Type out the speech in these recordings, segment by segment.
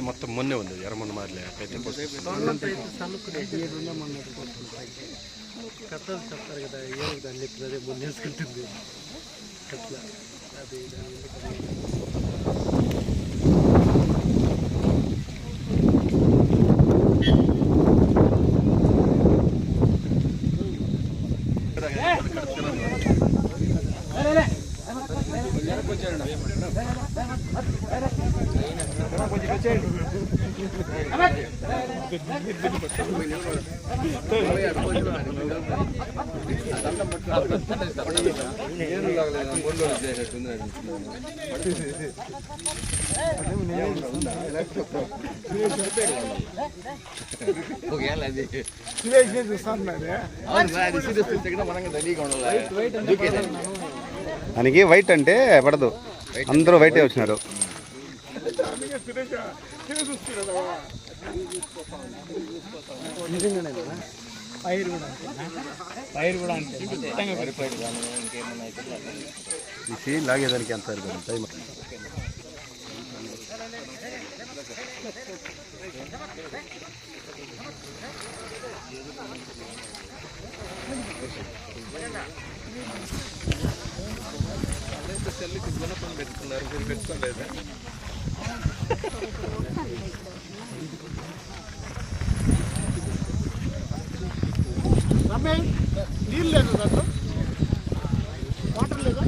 మొత్తం మొన్నే ఉంది ఎర్రమొన్న మాదిలే కథలు చెప్తారు కదా ఏమి దాన్ని చెప్తుంది అదే మొన్నేసుకుంటుంది అట్లా అది దానికి వైట్ అంటే పడదు, అందరూ వైటే వచ్చినారు. తీసి లాగేదానికి ఎంత టైం సెల్లికి గుణపం పెట్టుకున్నారు, మీరు పెట్టుకోలేదా? నీళ్ళు లేదు దాంట్లో, వాటర్ లేదా?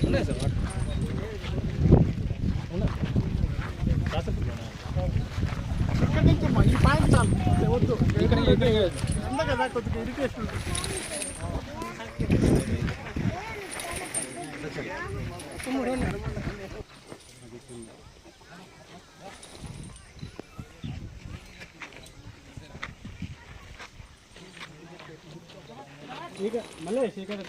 ఉన్నాయి సార్ వాటర్. ఇక్కడి నుంచి ఈ పాయింట్ చాలు, వద్దు అంద కదా కొద్దిగా ఇరిటేషన్ ఉంటుంది. ಈಗ ಮಲ್ಲೇಶ್ ಈ ಕಡೆ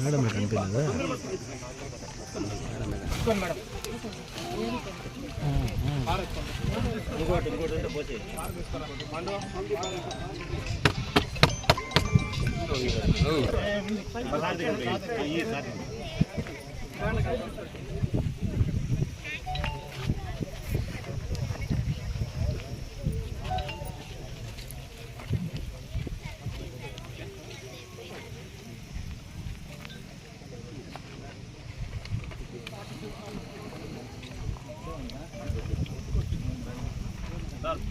madam కనిపించదా?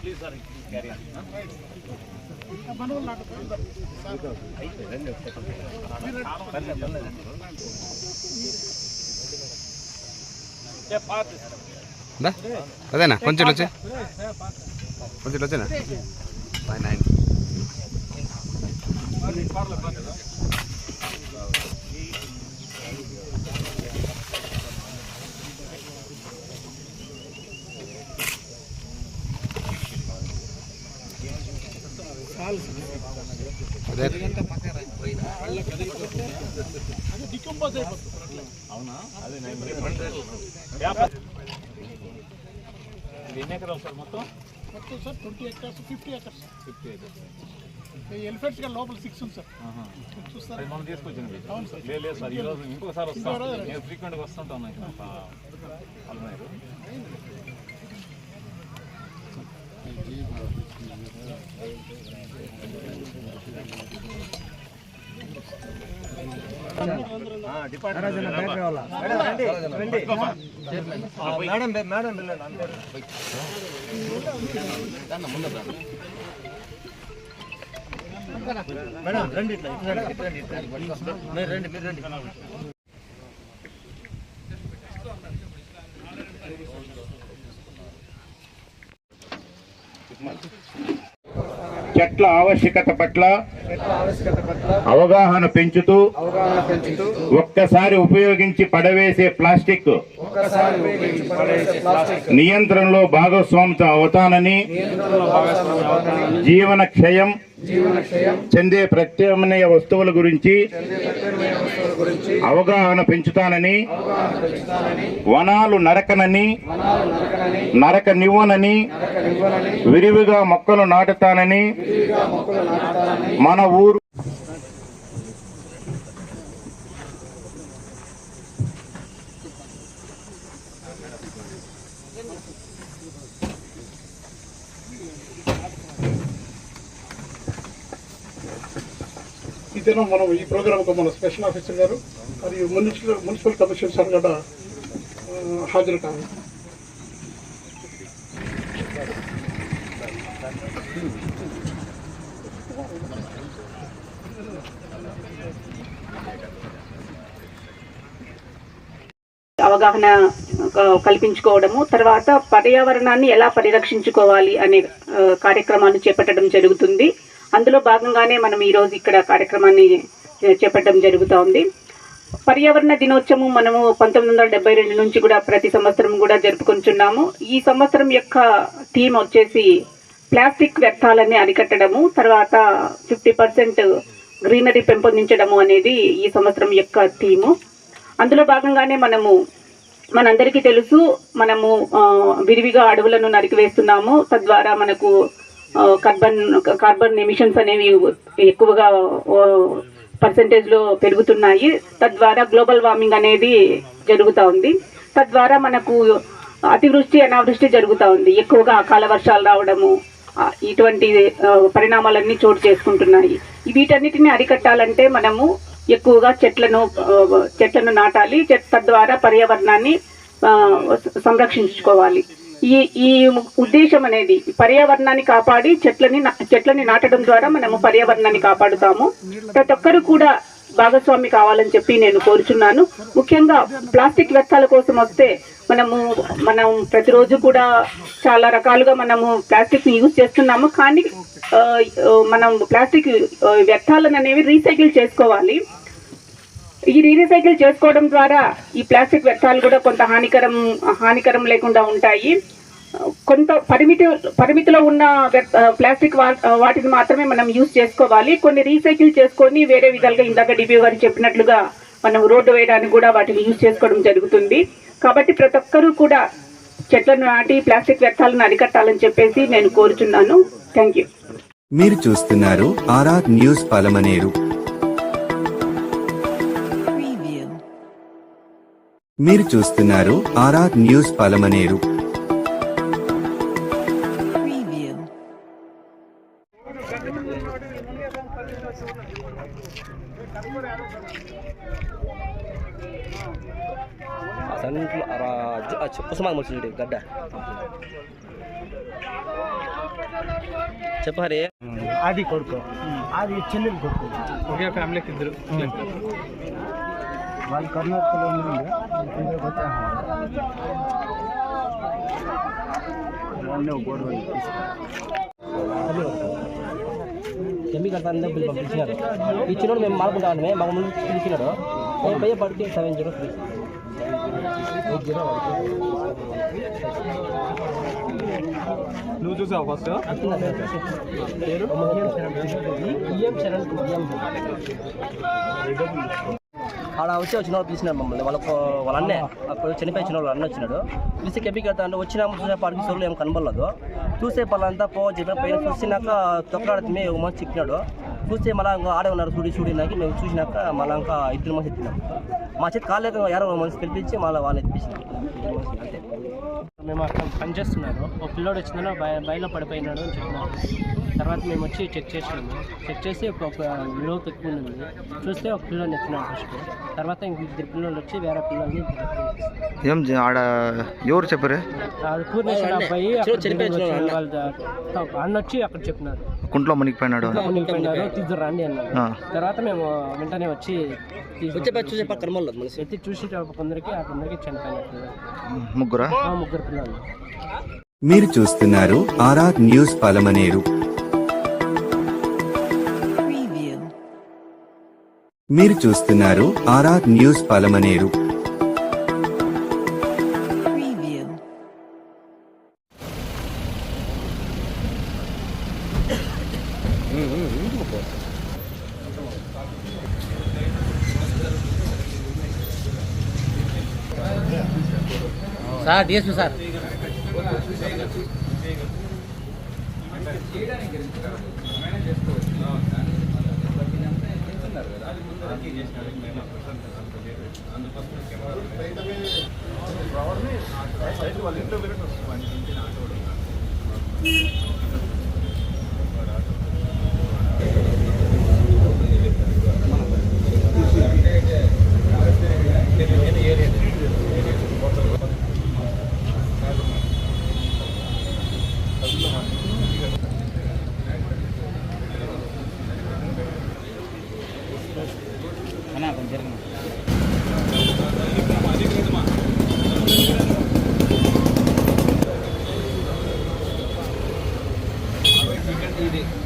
Please, sir, carry on. అదేనా కొంచెం వచ్చే వచ్చేనా 9 అదే అది డికంపోజ్ అయిపోతుంది. అవునా? అదే ఎన్ని ఎకరాలు సార్ మొత్తం? మొత్తం sir 20 acres, 50 acres. 50 acres. Elephants గా లోపల 6 ఉంది సార్. చూస్తారు. అది మనం తీసుకొచ్చింది. అవును సార్. లేదు సార్, ఈరోజు ఇంకొకసారి వస్తాను. నేను ఫ్రీక్వెంట్గా వస్తుంటాను ఇక్కడ అల్మేరు. చెట్ల ఆవశ్యకత పట్ల అవగాహన పెంచుతూ ఒక్కసారి ఉపయోగించి పడవేసే ప్లాస్టిక్ నియంత్రణలో భాగస్వామ్యం అవుతానని జీవన క్షయం చెందే ప్రత్యామ్నాయ వస్తువుల గురించి అవగాహన పెంచుతానని వనాలు నరకనని నరకనివ్వనని విరివిగా మొక్కలు నాటుతానని మన ఊరు ఈ దినం మనం ఈ ప్రోగ్రాంకు మన స్పెషల్ ఆఫీసర్ గారు మరియు మున్సిపల్ కమిషనర్ సార్ కూడా హాజరు కావాలి. అవగాహన కల్పించుకోవడము, తర్వాత పర్యావరణాన్ని ఎలా పరిరక్షించుకోవాలి అనే కార్యక్రమాన్ని చేపట్టడం జరుగుతుంది. అందులో భాగంగానే మనం ఈరోజు ఇక్కడ కార్యక్రమాన్ని చేపట్టడం జరుగుతూ ఉంది. పర్యావరణ దినోత్సవం మనము 1972 నుంచి కూడా ప్రతి సంవత్సరం కూడా జరుపుకుంటున్నాము. ఈ సంవత్సరం యొక్క థీమ్ వచ్చేసి ప్లాస్టిక్ వ్యర్థాలని అరికట్టడము, తర్వాత 50% గ్రీనరీ పెంపొందించడము అనేది ఈ సంవత్సరం యొక్క థీము. అందులో భాగంగానే మనందరికీ తెలుసు, మనము విరివిగా అడవులను నరికివేస్తున్నాము. తద్వారా మనకు కార్బన్ ఎమిషన్స్ అనేవి ఎక్కువగా పర్సెంటేజ్లో పెరుగుతున్నాయి. తద్వారా గ్లోబల్ వార్మింగ్ అనేది జరుగుతూ ఉంది. తద్వారా మనకు అతివృష్టి అనావృష్టి జరుగుతూ ఉంది. ఎక్కువగా అకాల వర్షాలు రావడము, ఇటువంటి పరిణామాలన్నీ చోటు చేసుకుంటున్నాయి. వీటన్నిటిని అరికట్టాలంటే మనము ఎక్కువగా చెట్లను నాటాలి. తద్వారా పర్యావరణాన్ని సంరక్షించుకోవాలి. ఈ ఉద్దేశం అనేది పర్యావరణాన్ని కాపాడి చెట్లని నాటడం ద్వారా మనము పర్యావరణాన్ని కాపాడుతాము. ప్రతి ఒక్కరు కూడా భాగస్వామి కావాలని చెప్పి నేను కోరుచున్నాను. ముఖ్యంగా ప్లాస్టిక్ వ్యర్థాల కోసం వస్తే మనం ప్రతిరోజు కూడా చాలా రకాలుగా మనము ప్లాస్టిక్ ని యూజ్ చేస్తున్నాము. కానీ మనం ప్లాస్టిక్ వ్యర్థాలను అనేవి రీసైకిల్ చేసుకోవాలి. ఈ రీసైకిల్ చేసుకోవడం ద్వారా ఈ ప్లాస్టిక్ వ్యర్థాలు కూడా కొంత హానికరం లేకుండా ఉంటాయి. కొంత పరిమితిలో ఉన్న ప్లాస్టిక్ వాటిని మాత్రమే మనం యూజ్ చేసుకోవాలి. కొన్ని రీసైకిల్ చేసుకొని వేరే విధాలుగా ఇందాక డిబి గారు చెప్పినట్లుగా మనం రోడ్డు వేయడానికి కూడా వాటిని యూజ్ చేసుకోవడం జరుగుతుంది. కాబట్టి ప్రతి ఒక్కరూ కూడా చెట్లను నాటి ప్లాస్టిక్ వ్యర్థాలను అరికట్టాలని చెప్పేసి నేను కోరుచున్నాను. Thank you. మీరు చూస్తున్నారు ఆర్ఆర్ న్యూస్ పలమనేరు. మీరు చూస్తున్నారు ఆర్ఆర్ న్యూస్ పలమనేరు. కుసుమాగ ముచ్చి గడ్డ చెప్పారే. అది కొడుకు, అది చెల్లెలు కొడుకు. ఒకే ఫ్యామిలీకి ఇద్దరు. వాళ్ళు కర్ణాటకలో ఉంది. Chemical bill పంపించినారు. ఇచ్చినోడు మేము మారుకుంటామని మాకు ముందు పిలిచినాడు. మేము భయ పడితే 70 8 0 నువ్వు చూసావు ఫస్ట్ పేరు ఈఎం శరణ్. ఆడ వచ్చిన వాళ్ళు పిలిచినారు మమ్మల్ని. వాళ్ళ అన్నే అప్పుడు చనిపోయి చిన్న వాళ్ళు అన్న వచ్చినాడు. పిలిచి కెబికి వెళ్తా అంటే వచ్చినాము. చూసేపాటికి సొల్లు ఏం కనబడలేదు. చూసే పళ్ళంతా చెప్పిన పైన చూసినాక తొక్కడాడితే ఒక మనిషి చిక్కినాడు. చూస్తే మళ్ళీ ఇంకా ఆడే ఉన్నారు చూడినాకి. మేము చూసినాక మళ్ళీ ఇంకా 2 మంది ఎత్తినాం. మా చేతి కాలేక ఎవరో మనిషి పిలిపించి మళ్ళీ వాళ్ళని ఎత్తిపించింది అంతే. మేము అక్కడ పనిచేస్తున్నాను. ఒక పిల్లోడు వచ్చిందని బయలో పడిపోయినాడు అని చెప్పినారు. తర్వాత మేము వచ్చి చెక్ చేసినాము. చెక్ చేసి ఒక లోతు ఎక్కువ ఉంది. చూస్తే ఒక పిల్లోని ఎత్తినాడు ఫస్ట్. తర్వాత ఇంక 2 పిల్లలు వచ్చి వేరే పిల్లల్ని ఏం ఆడ ఎవరు చెప్పారు? అది పూర్ణేశ్వర అబ్బాయి అన్న వచ్చి అక్కడ చెప్పినారు కుంట్లో మునిగిపోయినాడు తీద్దరు రండి అన్నారు. తర్వాత మేము వెంటనే వచ్చి ఎత్తి చూసి కొందరికి చనిపోయినట్టు. ముగ్గురు పిల్లలు. మీరు చూస్తున్నారు ఆర్ఆర్ న్యూస్ పలమనేరు. మీరు చూస్తున్నారు RR news Palamaneru. Sir DSP sir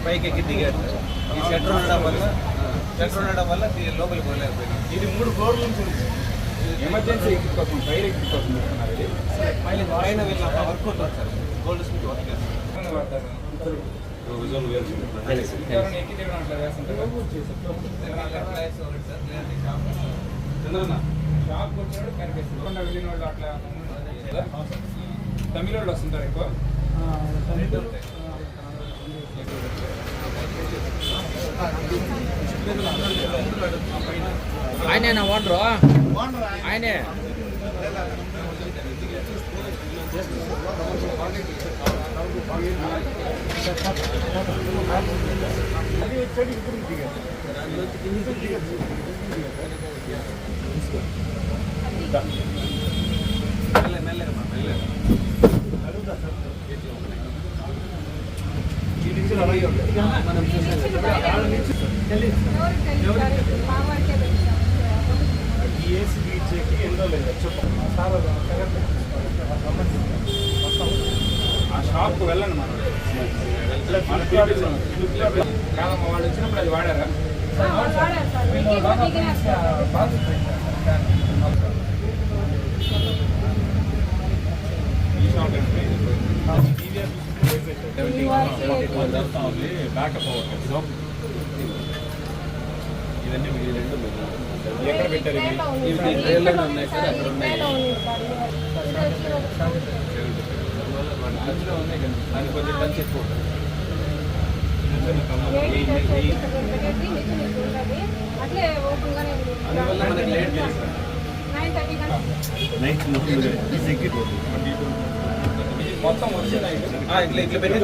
పైకి దిగారు. ఈ షట్టర్ ఉండడం వల్ల లోపలికి పోలేకపోయింది. ఇది 3 ఫ్లోర్ల నుంచి ఎమర్జెన్సీ ఎక్కి కోసం ఫైర్ ఎక్కి కోసం మళ్ళీ పైన వెళ్ళిన వర్క్ అవుతుంది sir. Gold Smith work shop వచ్చినాడు కనిపిస్తుంది. వెళ్ళిన వాళ్ళు అట్లా తమిళ వాళ్ళు వస్తుంటారు ఎక్కువ. ఆయనే నా ఓనరు ఆయనే. ఆ షాప్కు వెళ్ళండి. మనం వాళ్ళు వచ్చినప్పుడు అది వాడారా? బ్యాకప్ ఇవన్నీ ఎక్కడ పెట్టారు? ఉన్నాయి సార్, అక్కడ ఉన్నాయి. అందులో ఉన్నాయి కదా, దానికి కొంచెం మంచి ఎక్కువ అందువల్ల మనకి లేట్ చేస్తారు. మొత్తం వచ్చినాయి ఇట్లా ఇట్లా పెట్టి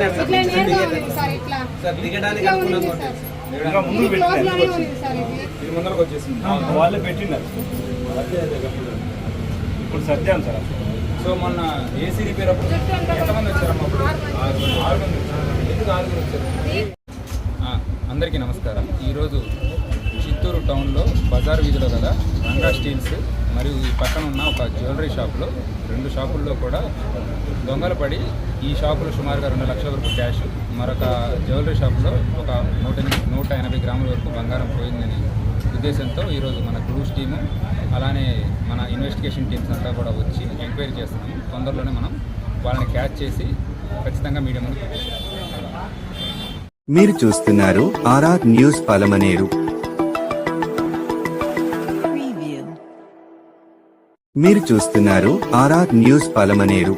సార్ దిగడానికి అనుకూలంగా ఉంటుంది. ఇది ముందరకు వచ్చేసింది. వాళ్ళే పెట్టినారు. ఇప్పుడు సత్యం సార్. సో మొన్న ఏసీ రిపేర్ అప్పుడు ఎంతమంది వచ్చారమ్మా? అప్పుడు 6 మంది వచ్చారు. ఎందుకు 6 వచ్చారు? అందరికీ నమస్కారం. ఈరోజు చిత్తూరు టౌన్లో బజార్ వీధిలో కదా రంగా స్టీల్స్ మరియు ఈ పక్కన ఉన్న ఒక జ్యువెలరీ షాపులో 2 షాపుల్లో కూడా దొంగలు పడి ఈ షాపులో సుమారుగా 2 లక్షల వరకు క్యాష్, మరొక జ్యువెలరీ షాపులో ఒక 180 గ్రాముల వరకు బంగారం పోయిందని ఉద్దేశంతో ఈరోజు మన క్రూస్ టీము అలానే మన ఇన్వెస్టిగేషన్ టీమ్స్ అంతా కూడా వచ్చి ఎంక్వైరీ చేస్తున్నాము. తొందరలోనే మనం వాళ్ళని క్యాచ్ చేసి ఖచ్చితంగా మీడియా ముందు చూపిస్తాం. మీరు చూస్తున్నారు ఆర్ఆర్ న్యూస్ పలమనేరు. మీరు చూస్తున్నారు ఆర్ఆర్ న్యూస్ పలమనేరు.